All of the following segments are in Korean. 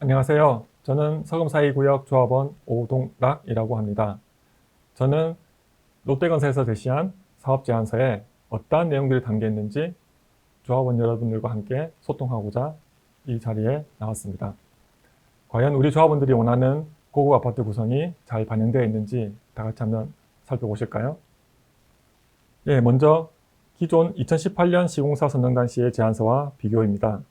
안녕하세요. 저는 서금사이구역 조합원 오동락이라고 합니다. 저는 롯데건설에서 제시한 사업제안서에 어떠한 내용들이 담겨 있는지 조합원 여러분들과 함께 소통하고자 이 자리에 나왔습니다. 과연 우리 조합원들이 원하는 고급 아파트 구성이 잘 반영되어 있는지 다 같이 한번 살펴보실까요? 예, 먼저 기존 2018년 시공사 선정 당시의 제안서와 비교입니다.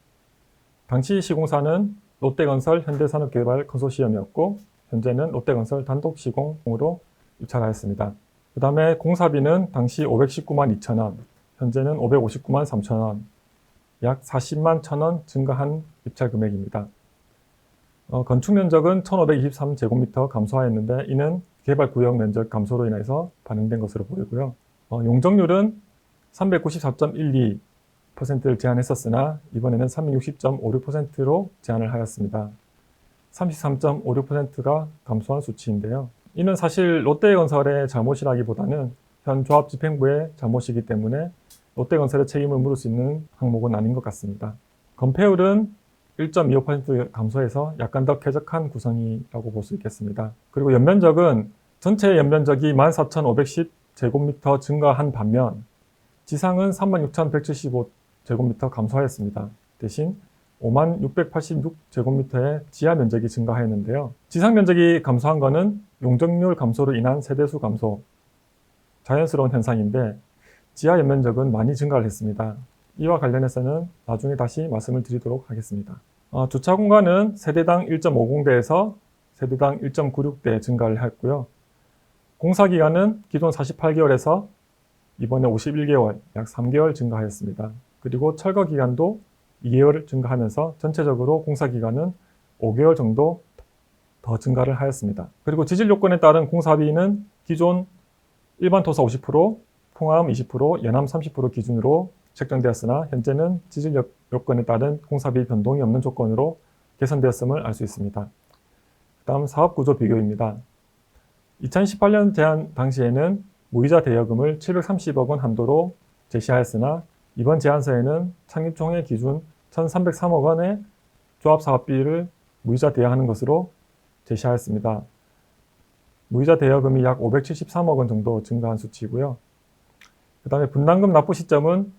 당시 시공사는 롯데건설 현대산업개발 컨소시엄이었고 현재는 롯데건설 단독 시공으로 입찰하였습니다. 그 다음에 공사비는 당시 519만 2천원, 현재는 559만 3천원, 약 40만 1천원 증가한 입찰 금액입니다. 건축 면적은 1523제곱미터 감소하였는데 이는 개발구역 면적 감소로 인해서 반영된 것으로 보이고요. 용적률은 394.12%를 제한했었으나 이번에는 360.56%로 제한을 하였습니다. 33.56%가 감소한 수치인데요. 이는 사실 롯데건설의 잘못이라기보다는 현 조합집행부의 잘못이기 때문에 롯데건설의 책임을 물을 수 있는 항목은 아닌 것 같습니다. 건폐율은 1.25% 감소해서 약간 더 쾌적한 구성이라고 볼 수 있겠습니다. 그리고 연면적은 전체 연면적이 14,510제곱미터 증가한 반면 지상은 36,175제곱미터 감소하였습니다. 대신 56,686제곱미터의 지하 면적이 증가하였는데요. 지상 면적이 감소한 것은 용적률 감소로 인한 세대수 감소, 자연스러운 현상인데 지하 연면적은 많이 증가를 했습니다. 이와 관련해서는 나중에 다시 말씀을 드리도록 하겠습니다. 주차 공간은 세대당 1.50대에서 세대당 1.96대 증가를 했고요. 공사 기간은 기존 48개월에서 이번에 51개월, 약 3개월 증가하였습니다. 그리고 철거 기간도 2개월 증가하면서 전체적으로 공사 기간은 5개월 정도 더 증가를 하였습니다. 그리고 지질 요건에 따른 공사비는 기존 일반 토사 50%, 풍암 20%, 연암 30% 기준으로 책정되었으나 현재는 지질 요건에 따른 공사비 변동이 없는 조건으로 개선되었음을 알 수 있습니다. 다음 사업구조 비교입니다. 2018년 제안 당시에는 무이자 대여금을 730억 원 한도로 제시하였으나 이번 제안서에는 창립총회 기준 1,303억 원의 조합사업비를 무이자 대여하는 것으로 제시하였습니다. 무이자 대여금이 약 573억 원 정도 증가한 수치이고요. 그 다음에 분담금 납부 시점은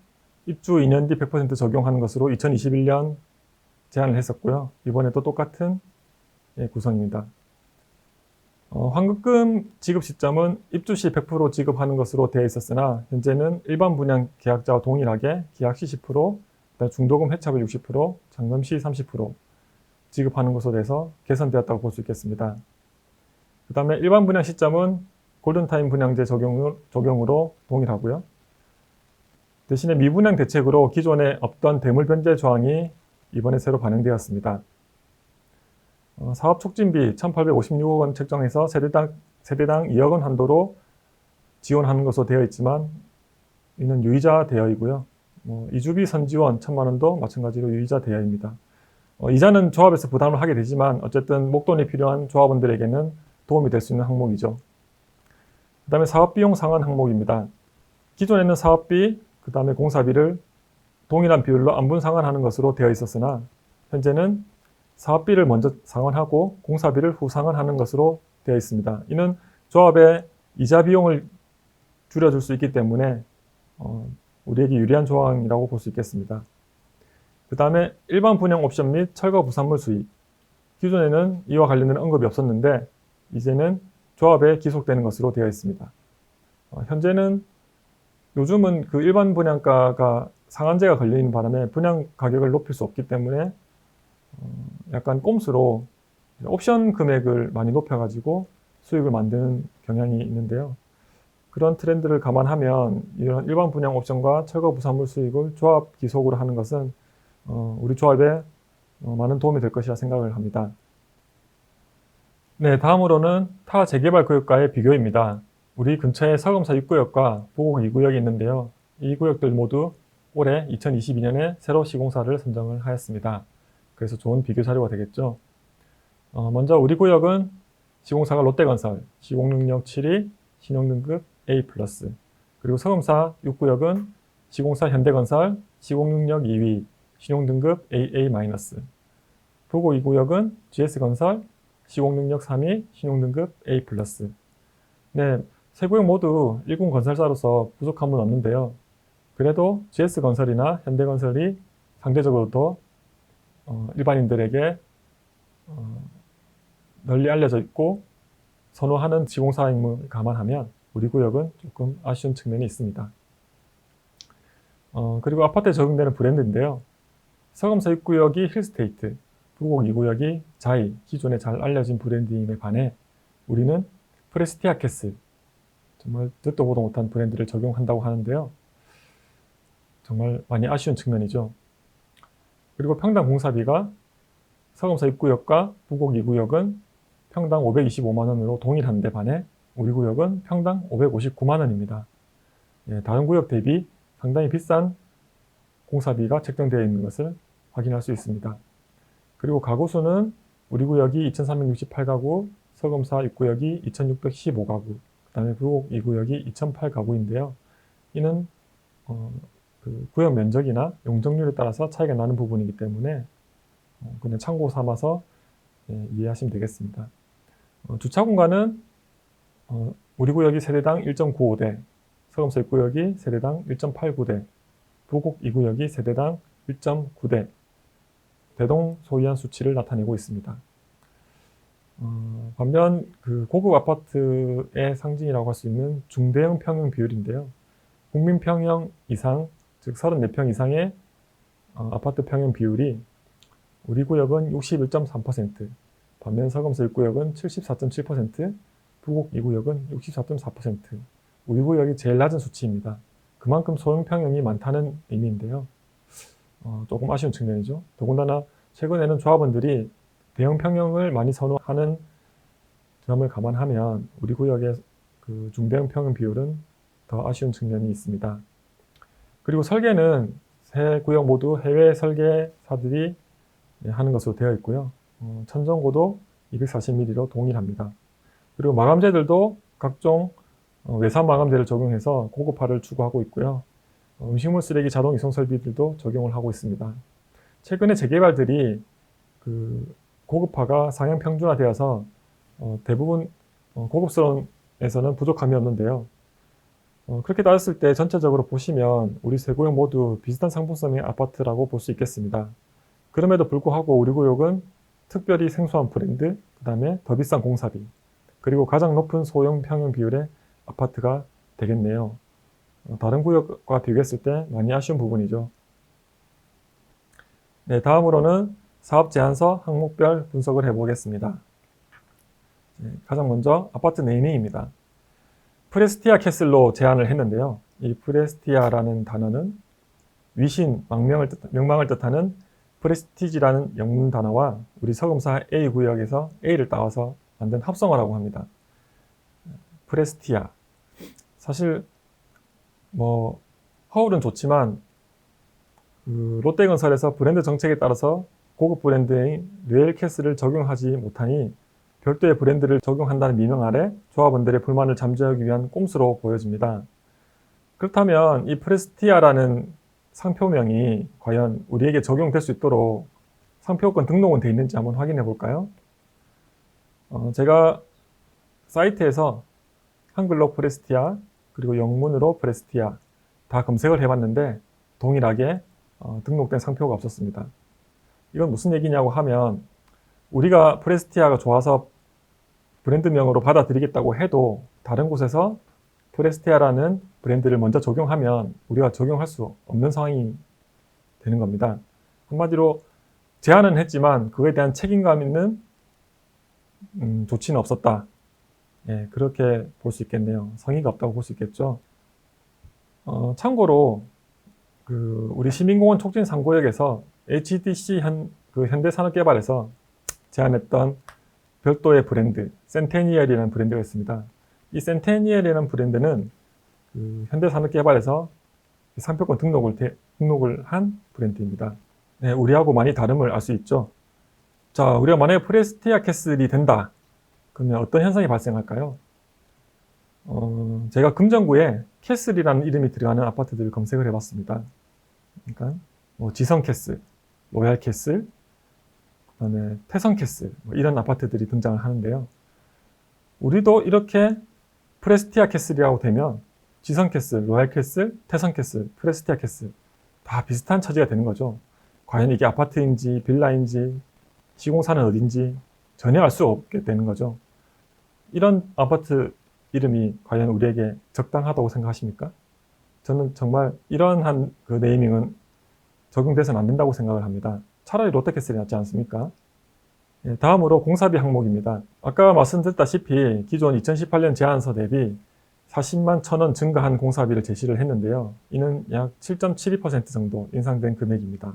입주 2년 뒤 100% 적용하는 것으로 2021년 제안을 했었고요. 이번에도 똑같은 구성입니다. 환급금 지급 시점은 입주 시 100% 지급하는 것으로 되어 있었으나 현재는 일반 분양 계약자와 동일하게 계약 시 10%, 중도금 해차별 60%, 잔금 시 30% 지급하는 것으로 돼서 개선되었다고 볼 수 있겠습니다. 그 다음에 일반 분양 시점은 골든타임 분양제 적용으로 동일하고요. 대신에 미분양 대책으로 기존에 없던 대물 변제 조항이 이번에 새로 반영되었습니다. 사업 촉진비 1,856억 원 책정해서 세대당 2억 원 한도로 지원하는 것으로 되어 있지만 이는 유이자 대여이고요. 이주비 선지원 1,000만 원도 마찬가지로 유이자 대여입니다. 이자는 조합에서 부담을 하게 되지만 어쨌든 목돈이 필요한 조합원들에게는 도움이 될 수 있는 항목이죠. 그 다음에 사업비용 상환 항목입니다. 기존에는 사업비, 그 다음에 공사비를 동일한 비율로 안분 상환하는 것으로 되어 있었으나 현재는 사업비를 먼저 상환하고 공사비를 후 상환하는 것으로 되어 있습니다. 이는 조합의 이자 비용을 줄여줄 수 있기 때문에 우리에게 유리한 조항이라고 볼 수 있겠습니다. 그 다음에 일반 분양 옵션 및 철거 부산물 수익. 기존에는 이와 관련된 언급이 없었는데 이제는 조합에 기속되는 것으로 되어 있습니다. 현재는 요즘은 그 일반 분양가가 상한제가 걸려 있는 바람에 분양 가격을 높일 수 없기 때문에 약간 꼼수로 옵션 금액을 많이 높여가지고 수익을 만드는 경향이 있는데요. 그런 트렌드를 감안하면 이런 일반 분양 옵션과 철거 부산물 수익을 조합 기속으로 하는 것은 우리 조합에 많은 도움이 될 것이라 생각을 합니다. 네, 다음으로는 타 재개발 구역과의 비교입니다. 우리 근처에 서금사 6구역과 보곡 2구역이 있는데요. 이 구역들 모두 올해 2022년에 새로 시공사를 선정을 하였습니다. 그래서 좋은 비교 자료가 되겠죠. 먼저 우리 구역은 시공사가 롯데건설, 시공능력 7위, 신용등급 A+. 그리고 서금사 6구역은 시공사 현대건설, 시공능력 2위, 신용등급 AA-. 부곡 2구역은 GS건설, 시공능력 3위, 신용등급 A+. 네, 세 구역 모두 1군 건설사로서 부족함은 없는데요. 그래도 GS건설이나 현대건설이 상대적으로 더 일반인들에게 널리 알려져 있고 선호하는 지공사임을 감안하면 우리 구역은 조금 아쉬운 측면이 있습니다. 그리고 아파트에 적용되는 브랜드인데요. 서금서 1구역이 힐스테이트, 부곡 2구역이 자이, 기존에 잘 알려진 브랜드임에 반해 우리는 프레스티아 캐슬, 정말 듣도 보도 못한 브랜드를 적용한다고 하는데요. 정말 많이 아쉬운 측면이죠. 그리고 평당 공사비가 서금서 1구역과 부곡 2구역은 평당 525만 원으로 동일한데 반해 우리 구역은 평당 559만 원입니다. 예, 다른 구역 대비 상당히 비싼 공사비가 책정되어 있는 것을 확인할 수 있습니다. 그리고 가구 수는 우리 구역이 2368가구, 서금사 6구역이 2615가구, 그 다음에 부곡 2구역이 2008가구인데요. 이는 그 구역 면적이나 용적률에 따라서 차이가 나는 부분이기 때문에 그냥 참고 삼아서 이해하시면 되겠습니다. 주차 공간은 우리 구역이 세대당 1.95대, 서금서 1구역이 세대당 1.89대, 부곡 2구역이 세대당 1.9대, 대동 소이한 수치를 나타내고 있습니다. 반면 그 고급 아파트의 상징이라고 할 수 있는 중대형 평형 비율인데요. 국민 평형 이상, 즉 34평 이상의 아파트 평형 비율이 우리 구역은 61.3%, 반면 서금서 1구역은 74.7%, 부곡 2구역은 64.4%, 우리 구역이 제일 낮은 수치입니다. 그만큼 소형 평형이 많다는 의미인데요. 조금 아쉬운 측면이죠. 더군다나 최근에는 조합원들이 대형 평형을 많이 선호하는 점을 감안하면 우리 구역의 그 중대형 평형 비율은 더 아쉬운 측면이 있습니다. 그리고 설계는 세 구역 모두 해외 설계사들이 하는 것으로 되어 있고요. 천정고도 240mm로 동일합니다. 그리고 마감재들도 각종 외산 마감재를 적용해서 고급화를 추구하고 있고요. 음식물 쓰레기 자동 이송 설비들도 적용을 하고 있습니다. 최근에 재개발들이 그 고급화가 상향 평준화되어서 대부분 고급스러움에서는 부족함이 없는데요. 그렇게 따졌을 때 전체적으로 보시면 우리 세 구역 모두 비슷한 상품성의 아파트라고 볼 수 있겠습니다. 그럼에도 불구하고 우리 구역은 특별히 생소한 브랜드, 그 다음에 더 비싼 공사비, 그리고 가장 높은 소형 평형 비율의 아파트가 되겠네요. 다른 구역과 비교했을 때 많이 아쉬운 부분이죠. 네, 다음으로는 사업 제안서 항목별 분석을 해보겠습니다. 가장 먼저 아파트 네이밍입니다. 프레스티아 캐슬로 제안을 했는데요. 이 프레스티아라는 단어는 위신, 명망을 뜻하는 프레스티지라는 영문 단어와 우리 서금사 A 구역에서 A를 따와서 만든 합성어라고 합니다. 프레스티아. 사실 허울은 좋지만 그 롯데건설에서 브랜드 정책에 따라서 고급 브랜드인 르엘캐슬을 적용하지 못하니 별도의 브랜드를 적용한다는 미명 아래 조합원들의 불만을 잠재우기 위한 꼼수로 보여집니다. 그렇다면 이 프레스티아라는 상표명이 과연 우리에게 적용될 수 있도록 상표권 등록은 되어 있는지 한번 확인해 볼까요? 제가 사이트에서 한글로 프레스티아 그리고 영문으로 프레스티아 다 검색을 해봤는데 동일하게 등록된 상표가 없었습니다. 이건 무슨 얘기냐고 하면 우리가 프레스티아가 좋아서 브랜드명으로 받아들이겠다고 해도 다른 곳에서 프레스티아라는 브랜드를 먼저 적용하면 우리가 적용할 수 없는 상황이 되는 겁니다. 한마디로 제안은 했지만 그거에 대한 책임감 있는 조치는 없었다. 예, 그렇게 볼 수 있겠네요. 성의가 없다고 볼 수 있겠죠. 참고로 우리 시민공원 촉진 3구역에서 HDC 현대산업개발에서 제안했던 별도의 브랜드 센테니얼이라는 브랜드가 있습니다. 이 센테니얼이라는 브랜드는 현대산업개발에서 상표권 등록을 한 브랜드입니다. 네, 우리하고 많이 다름을 알 수 있죠. 자, 우리가 만약에 프레스티아 캐슬이 된다. 그러면 어떤 현상이 발생할까요? 제가 금정구에 캐슬이라는 이름이 들어가는 아파트들을 검색을 해봤습니다. 그러니까 지성 캐슬, 로얄 캐슬, 그다음에 태성캐슬 이런 아파트들이 등장을 하는데요. 우리도 이렇게 프레스티아 캐슬이라고 되면 지성캐슬, 로얄캐슬, 태성캐슬, 프레스티아 캐슬 다 비슷한 처지가 되는 거죠. 과연 이게 아파트인지 빌라인지 시공사는 어딘지 전혀 알 수 없게 되는 거죠. 이런 아파트 이름이 과연 우리에게 적당하다고 생각하십니까? 저는 정말 이러한 그 네이밍은 적용돼서는 안 된다고 생각을 합니다. 차라리 롯데캐슬이 낫지 않습니까? 예, 다음으로 공사비 항목입니다. 아까 말씀드렸다시피 기존 2018년 제안서 대비 40만 1,000원 증가한 공사비를 제시를 했는데요. 이는 약 7.72% 정도 인상된 금액입니다.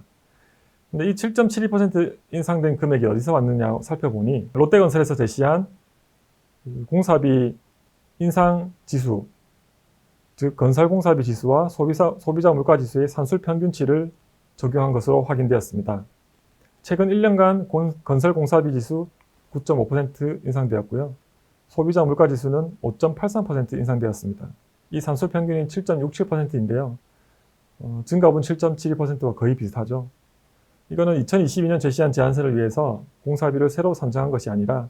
근데 이 7.72% 인상된 금액이 어디서 왔느냐 살펴보니 롯데건설에서 제시한 공사비 인상 지수, 즉 건설 공사비 지수와 소비자 물가 지수의 산술 평균치를 적용한 것으로 확인되었습니다. 최근 1년간 건설 공사비 지수 9.5% 인상되었고요. 소비자 물가 지수는 5.83% 인상되었습니다. 이 산술 평균이 7.67%인데요. 증가분 7.72%와 거의 비슷하죠. 이거는 2022년 제시한 제안서를 위해서 공사비를 새로 산정한 것이 아니라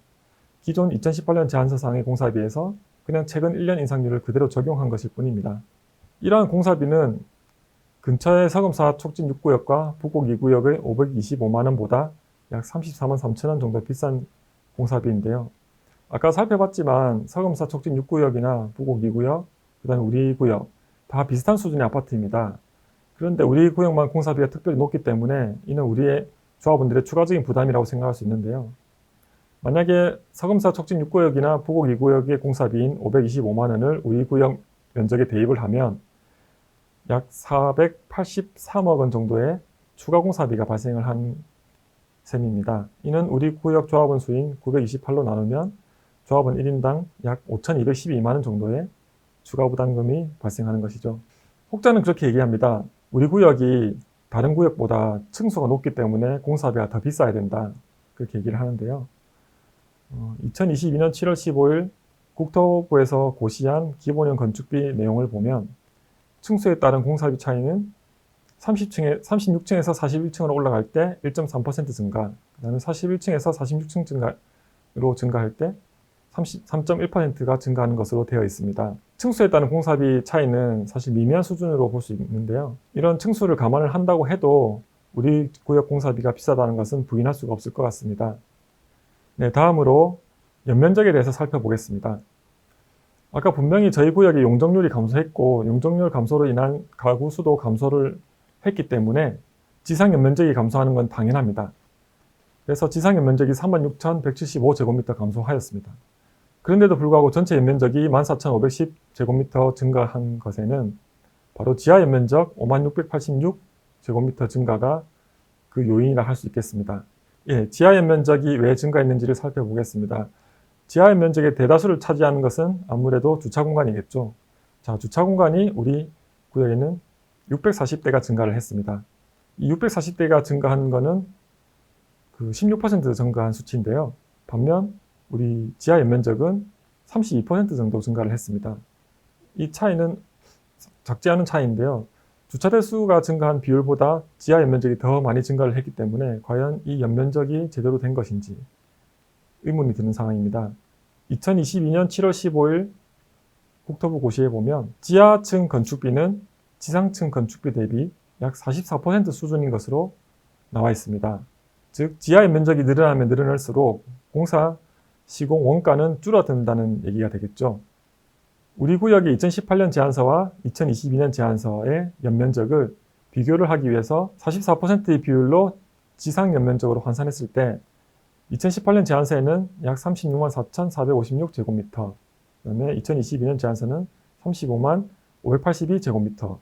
기존 2018년 제안서상의 공사비에서 그냥 최근 1년 인상률을 그대로 적용한 것일 뿐입니다. 이러한 공사비는 근처의 서금사 촉진 6구역과 부곡 2구역의 525만 원보다 약 34만 3천 원 정도 비싼 공사비인데요. 아까 살펴봤지만 서금사 촉진 6구역이나 부곡 2구역, 그 다음에 우리 구역 다 비슷한 수준의 아파트입니다. 그런데 우리 구역만 공사비가 특별히 높기 때문에 이는 우리의 조합원들의 추가적인 부담이라고 생각할 수 있는데요. 만약에 서금사 촉진 6구역이나 부곡 2구역의 공사비인 525만 원을 우리 구역 면적에 대입을 하면 약 483억 원 정도의 추가 공사비가 발생을 한 셈입니다. 이는 우리 구역 조합원 수인 928로 나누면 조합원 1인당 약 5,212만 원 정도의 추가 부담금이 발생하는 것이죠. 혹자는 그렇게 얘기합니다. 우리 구역이 다른 구역보다 층수가 높기 때문에 공사비가 더 비싸야 된다. 그렇게 얘기를 하는데요. 2022년 7월 15일 국토부에서 고시한 기본형 건축비 내용을 보면 층수에 따른 공사비 차이는 36층에서 41층으로 올라갈 때 1.3% 증가, 그 다음에 41층에서 46층 증가로 증가할 때 33.1%가 증가하는 것으로 되어 있습니다. 층수에 따른 공사비 차이는 사실 미미한 수준으로 볼 수 있는데요. 이런 층수를 감안을 한다고 해도 우리 구역 공사비가 비싸다는 것은 부인할 수가 없을 것 같습니다. 네, 다음으로 연면적에 대해서 살펴보겠습니다. 아까 분명히 저희 구역의 용적률이 감소했고 용적률 감소로 인한 가구 수도 감소를 했기 때문에 지상 연면적이 감소하는 건 당연합니다. 그래서 지상 연면적이 36,175제곱미터 감소하였습니다. 그런데도 불구하고 전체 연면적이 14,510제곱미터 증가한 것에는 바로 지하 연면적 56,686제곱미터 증가가 그 요인이라 할 수 있겠습니다. 예, 지하 연면적이 왜 증가했는지를 살펴보겠습니다. 지하 연면적의 대다수를 차지하는 것은 아무래도 주차 공간이겠죠. 자, 주차 공간이 우리 구역에는 640대가 증가를 했습니다. 이 640대가 증가한 것은 그 16% 증가한 수치인데요. 반면 우리 지하 연면적은 32% 정도 증가를 했습니다. 이 차이는 작지 않은 차이인데요. 주차 대수가 증가한 비율보다 지하 연면적이 더 많이 증가를 했기 때문에 과연 이 연면적이 제대로 된 것인지 의문이 드는 상황입니다. 2022년 7월 15일 국토부 고시에 보면 지하층 건축비는 지상층 건축비 대비 약 44% 수준인 것으로 나와 있습니다. 즉 지하 연면적이 늘어나면 늘어날수록 공사 시공 원가는 줄어든다는 얘기가 되겠죠. 우리 구역의 2018년 제안서와 2022년 제안서의 연면적을 비교를 하기 위해서 44%의 비율로 지상 연면적으로 환산했을 때 2018년 제안서에는 약 36만 4,456제곱미터, 그 다음에 2022년 제안서는 35만 582제곱미터,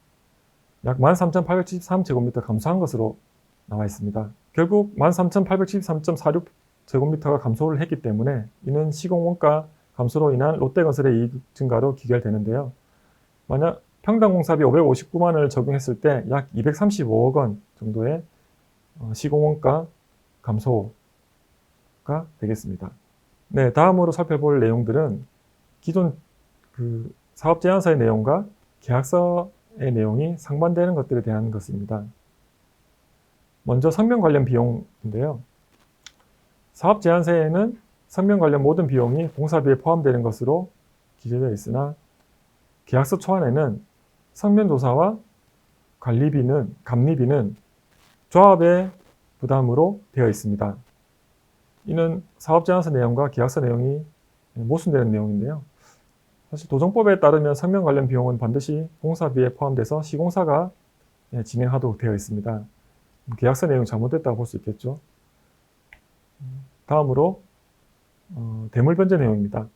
약 13,873제곱미터 감소한 것으로 나와 있습니다. 결국 13,873.46제곱미터가 감소를 했기 때문에 이는 시공원가 감소로 인한 롯데건설의 이익 증가로 기결되는데요. 만약 평당 공사비 559만 원을 적용했을 때 약 235억 원 정도의 시공원가 감소가 되겠습니다. 네, 다음으로 살펴볼 내용들은 기존 그 사업 제안서의 내용과 계약서의 내용이 상반되는 것들에 대한 것입니다. 먼저 성명 관련 비용인데요. 사업 제한서에는 성명 관련 모든 비용이 공사비에 포함되는 것으로 기재되어 있으나 계약서 초안에는 성면조사와 감리비는 조합의 부담으로 되어 있습니다. 이는 사업 제한서 내용과 계약서 내용이 모순되는 내용인데요. 사실 도정법에 따르면 성명 관련 비용은 반드시 공사비에 포함돼서 시공사가 진행하도록 되어 있습니다. 계약서 내용 잘못됐다고 볼 수 있겠죠. 다음으로 대물 변제 내용입니다.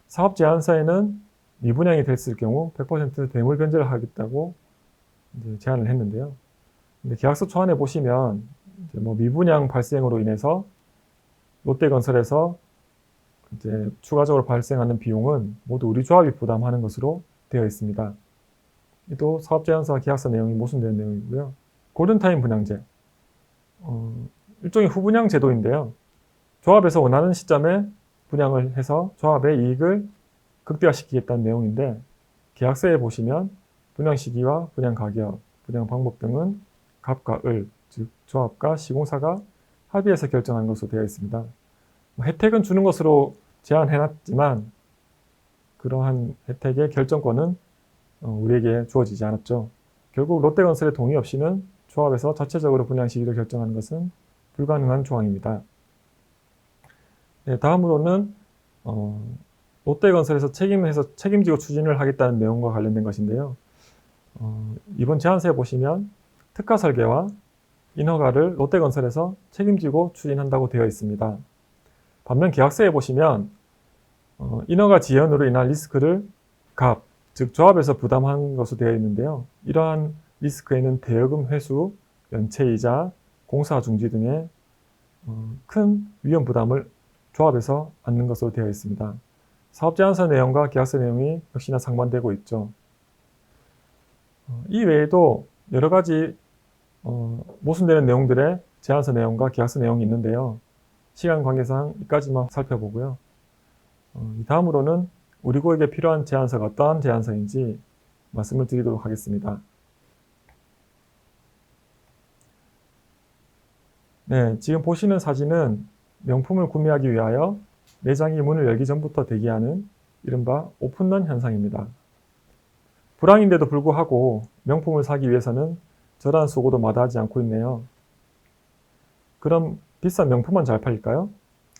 사업 제안서에는 미분양이 됐을 경우 100% 대물 변제를 하겠다고 제안을 했는데요. 근데 계약서 초안에 보시면 미분양 발생으로 인해서 롯데건설에서 이제 추가적으로 발생하는 비용은 모두 우리 조합이 부담하는 것으로 되어 있습니다. 이도 사업 제안서 계약서 내용이 모순되는 내용이고요. 골든타임 분양제, 일종의 후분양 제도인데요. 조합에서 원하는 시점에 분양을 해서 조합의 이익을 극대화시키겠다는 내용인데, 계약서에 보시면 분양 시기와 분양 가격, 분양 방법 등은 갑과 을, 즉 조합과 시공사가 합의해서 결정한 것으로 되어 있습니다. 혜택은 주는 것으로 제안해놨지만 그러한 혜택의 결정권은 우리에게 주어지지 않았죠. 결국 롯데건설의 동의 없이는 조합에서 자체적으로 분양 시기를 결정하는 것은 불가능한 조항입니다. 네, 다음으로는 롯데건설에서 책임지고 추진을 하겠다는 내용과 관련된 것인데요. 이번 제안서에 보시면 특화 설계와 인허가를 롯데건설에서 책임지고 추진한다고 되어 있습니다. 반면 계약서에 보시면 인허가 지연으로 인한 리스크를 즉 조합에서 부담한 것으로 되어 있는데요. 이러한 리스크에는 대여금 회수, 연체이자, 공사 중지 등의 큰 위험 부담을 조합에서 안는 것으로 되어 있습니다. 사업 제안서 내용과 계약서 내용이 역시나 상반되고 있죠. 이 외에도 여러 가지 모순되는 내용들의 제안서 내용과 계약서 내용이 있는데요. 시간 관계상 이까지만 살펴보고요. 다음으로는 우리 고객에 필요한 제안서가 어떠한 제안서인지 말씀을 드리도록 하겠습니다. 네, 지금 보시는 사진은 명품을 구매하기 위하여 매장이 문을 열기 전부터 대기하는 이른바 오픈런 현상입니다. 불황인데도 불구하고 명품을 사기 위해서는 저러한 수고도 마다하지 않고 있네요. 그럼 비싼 명품만 잘 팔릴까요?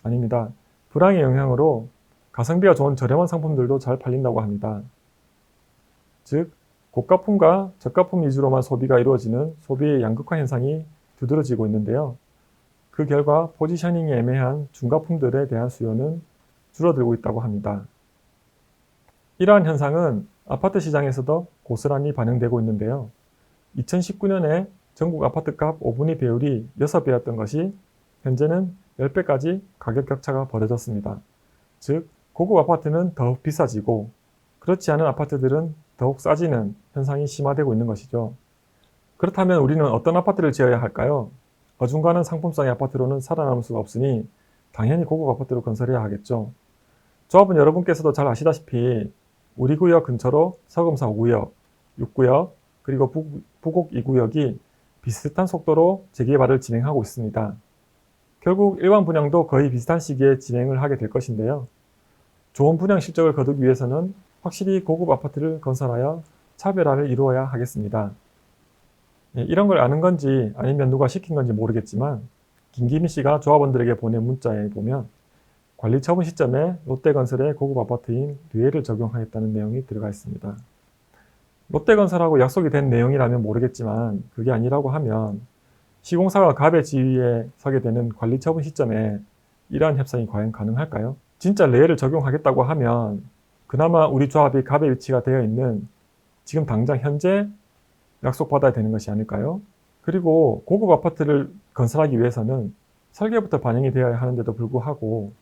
아닙니다. 불황의 영향으로 가성비가 좋은 저렴한 상품들도 잘 팔린다고 합니다. 즉, 고가품과 저가품 위주로만 소비가 이루어지는 소비의 양극화 현상이 두드러지고 있는데요. 그 결과 포지셔닝이 애매한 중가품들에 대한 수요는 줄어들고 있다고 합니다. 이러한 현상은 아파트 시장에서도 고스란히 반영되고 있는데요. 2019년에 전국 아파트값 5분위 배율이 6배였던 것이 현재는 10배까지 가격 격차가 벌어졌습니다. 즉, 고급 아파트는 더욱 비싸지고 그렇지 않은 아파트들은 더욱 싸지는 현상이 심화되고 있는 것이죠. 그렇다면 우리는 어떤 아파트를 지어야 할까요? 어중간한 상품성의 아파트로는 살아남을 수가 없으니 당연히 고급 아파트로 건설해야 하겠죠. 조합은 여러분께서도 잘 아시다시피 우리 구역 근처로 서금사 5구역, 6구역, 그리고 부곡 2구역이 비슷한 속도로 재개발을 진행하고 있습니다. 결국 일반 분양도 거의 비슷한 시기에 진행을 하게 될 것인데요. 좋은 분양 실적을 거두기 위해서는 확실히 고급 아파트를 건설하여 차별화를 이루어야 하겠습니다. 이런 걸 아는 건지 아니면 누가 시킨 건지 모르겠지만 김기민 씨가 조합원들에게 보낸 문자에 보면 관리 처분 시점에 롯데건설의 고급 아파트인 뇌를 적용하겠다는 내용이 들어가 있습니다. 롯데건설하고 약속이 된 내용이라면 모르겠지만 그게 아니라고 하면 시공사가 갑의 지위에 서게 되는 관리 처분 시점에 이러한 협상이 과연 가능할까요? 진짜 레일을 적용하겠다고 하면 그나마 우리 조합이 갑의 위치가 되어 있는 지금 당장 현재 약속받아야 되는 것이 아닐까요? 그리고 고급 아파트를 건설하기 위해서는 설계부터 반영이 되어야 하는데도 불구하고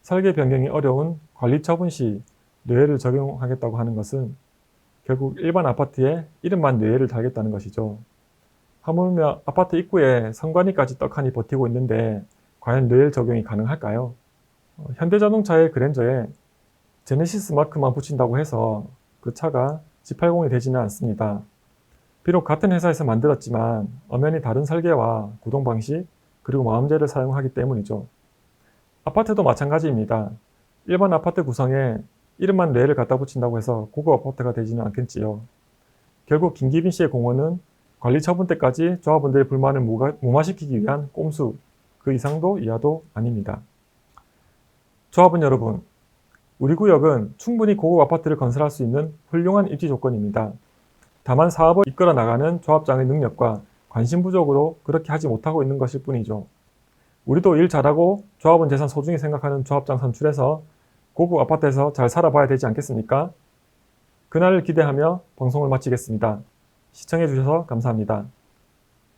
설계 변경이 어려운 관리 처분 시 뇌를 적용하겠다고 하는 것은 결국 일반 아파트에 이름만 뇌를 달겠다는 것이죠. 하물며 아파트 입구에 선관위까지 떡하니 버티고 있는데 과연 뇌일 적용이 가능할까요? 현대자동차의 그랜저에 제네시스 마크만 붙인다고 해서 그 차가 G80이 되지는 않습니다. 비록 같은 회사에서 만들었지만 엄연히 다른 설계와 구동 방식 그리고 마감재를 사용하기 때문이죠. 아파트도 마찬가지입니다. 일반 아파트 구성에 이름만 레를 갖다 붙인다고 해서 고급 아파트가 되지는 않겠지요. 결국 김기빈 씨의 공헌은 관리 처분 때까지 조합원들의 불만을 무마시키기 위한 꼼수, 그 이상도 이하도 아닙니다. 조합원 여러분, 우리 구역은 충분히 고급 아파트를 건설할 수 있는 훌륭한 입지 조건입니다. 다만 사업을 이끌어 나가는 조합장의 능력과 관심 부족으로 그렇게 하지 못하고 있는 것일 뿐이죠. 우리도 일 잘하고 조합원 재산 소중히 생각하는 조합장 선출해서 고급 아파트에서 잘 살아봐야 되지 않겠습니까? 그날을 기대하며 방송을 마치겠습니다. 시청해주셔서 감사합니다.